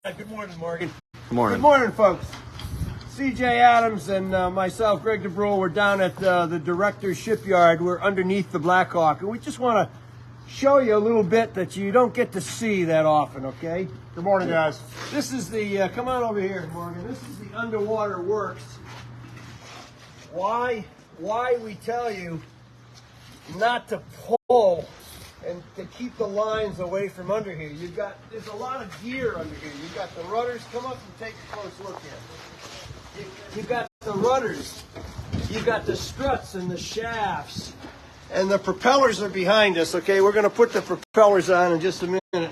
Good morning, Morgan. Good morning. Good morning, folks. CJ Adams and myself, Greg DeBrule, we're down at the Director's Shipyard. We're underneath the Blackhawk, and we just want to show you a little bit that you don't get to see that often, okay? Good morning, guys. This is the, come on over here, Morgan. This is the underwater works. Why we tell you not to pull and to keep the lines away from under here. There's a lot of gear under here. You've got the rudders. Come up and take a close look here. You've got the rudders. You've got the struts and the shafts. And the propellers are behind us, okay? We're going to put the propellers on in just a minute.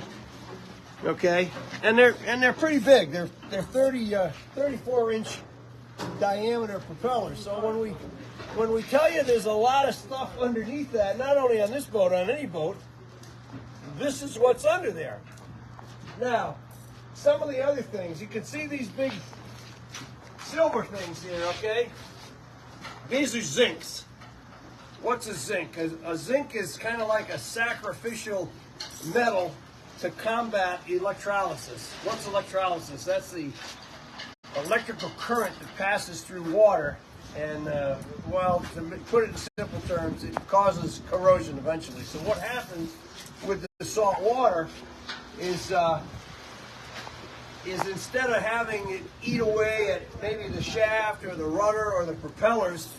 Okay? And they're pretty big. They're 34-inch diameter propellers. So when we tell you there's a lot of stuff underneath that, not only on this boat, on any boat, this is what's under there. Now, some of the other things, you can see these big silver things here, okay? These are zincs. What's a zinc? A zinc is kind of like a sacrificial metal to combat electrolysis. What's electrolysis? That's the electrical current that passes through water. And, well, to put it in simple terms, it causes corrosion eventually. So what happens with the salt water is instead of having it eat away at maybe the shaft or the rudder or the propellers,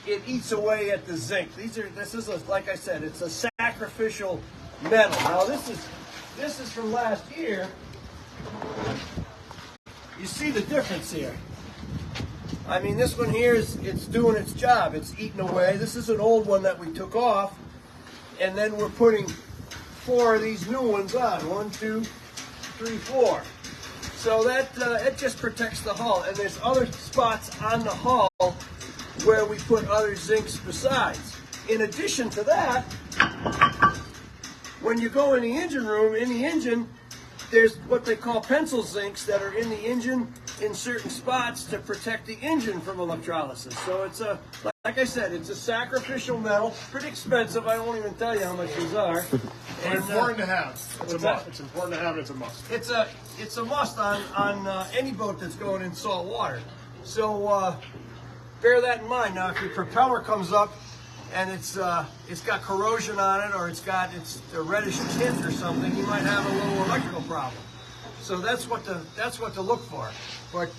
it eats away at the zinc. This is like I said, it's a sacrificial metal. Now this is from last year. You see the difference here. I mean, this one here it's doing its job. It's eating away. This is an old one that we took off, and then we're putting 4 of these new ones on. 1, 2, 3, 4. So that it just protects the hull. And there's other spots on the hull where we put other zincs besides. In addition to that, when you go in the engine room, in the engine, there's what they call pencil zincs that are in the engine in certain spots to protect the engine from electrolysis. So it's like I said, it's a sacrificial metal, pretty expensive. I won't even tell you how much these are. And important to have. It's a must. It's important to have it. It's a must. It's a must on any boat that's going in salt water. So bear that in mind. Now, if your propeller comes up and it's got corrosion on it, or it's a reddish tint or something, you might have a little electrical problem. So that's what to look for. But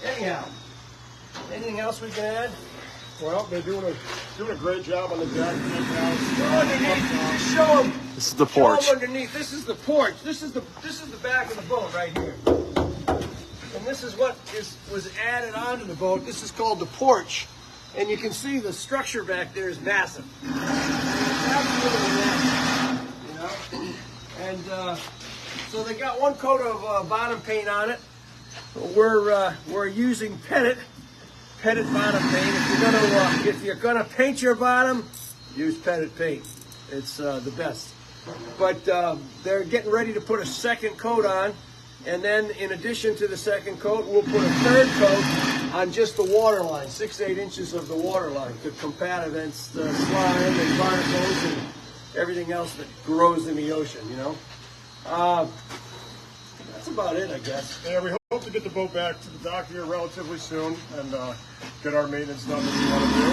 anyhow, anything else we can add? Well, they're doing a great job on the deck. Go underneath. Show them. This is the porch. Show them underneath. This is the porch. This is the back of the boat right here. And this is what was added onto the boat. This is called the porch. And you can see the structure back there is massive. It's absolutely massive, you know. And so they got one coat of bottom paint on it. We're using petted bottom paint. If you're gonna paint your bottom, use petted paint. It's the best. But they're getting ready to put a second coat on. And then, in addition to the second coat, we'll put a third coat on just the water line, 6-8 inches of the water line, to combat against slime and barnacles and everything else that grows in the ocean, you know. That's about it, I guess. Yeah, we hope to get the boat back to the dock here relatively soon and get our maintenance done that we want to do.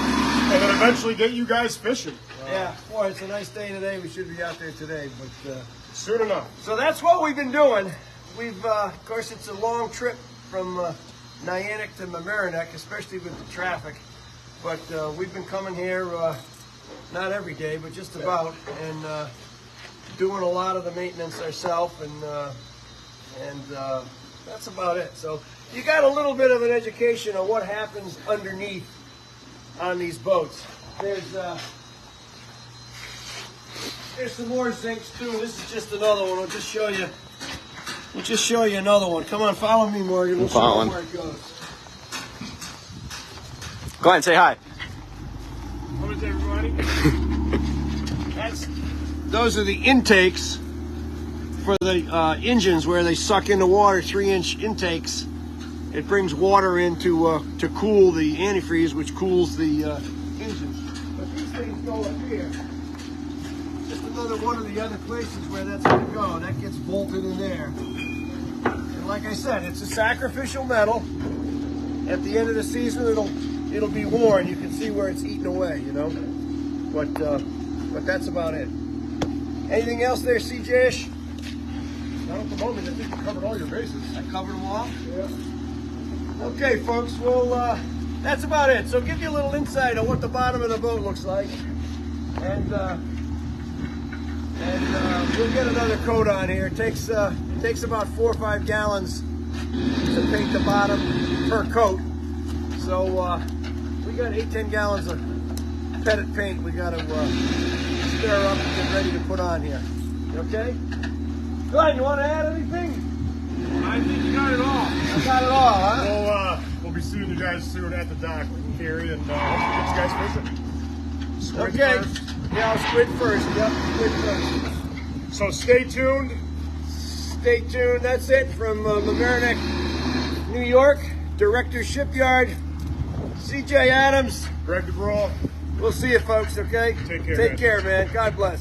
And then eventually get you guys fishing. Yeah, boy, it's a nice day today. We should be out there today, but soon enough. So that's what we've been doing. We've, of course, it's a long trip from Nyanek to Mamaroneck, especially with the traffic. But we've been coming here, not every day, but just about, and doing a lot of the maintenance ourselves, and that's about it. So you got a little bit of an education on what happens underneath on these boats. There's some more zincs too. This is just another one. We'll just show you another one. Come on, follow me, Morgan. We'll show you where it goes. Go ahead and say hi. What is everybody? Those are the intakes for the engines where they suck in the water, 3-inch intakes. It brings water in to cool the antifreeze, which cools the engine. But these things go up here. Just another one of the other places where that's going to go. That gets bolted in there. I said, it's a sacrificial metal. At the end of the season, it'll be worn. You can see where it's eaten away, you know. But that's about it. Anything else there, CJ-ish? Not at the moment. I think you covered all your bases. I covered them all. Yeah. Okay, folks. Well, that's about it. So give you a little insight on what the bottom of the boat looks like, and we'll get another coat on here. It takes about 4 or 5 gallons to paint the bottom per coat. So we got 8-10 gallons of pettit paint we got to stir up and get ready to put on here. Okay? Glenn, you want to add anything? I think you got it all. I got it all, huh? We'll be seeing you guys soon at the dock, Gary, and hopefully get you guys fishing. Squid Okay. first. Yeah, I'll squid first. Yep, squid first. So stay tuned. Stay tuned. That's it from Mamaroneck, New York, Director Shipyard, CJ Adams. Greg DeBrawl. We'll see you, folks, okay? Take care, Take man. care, man. God bless.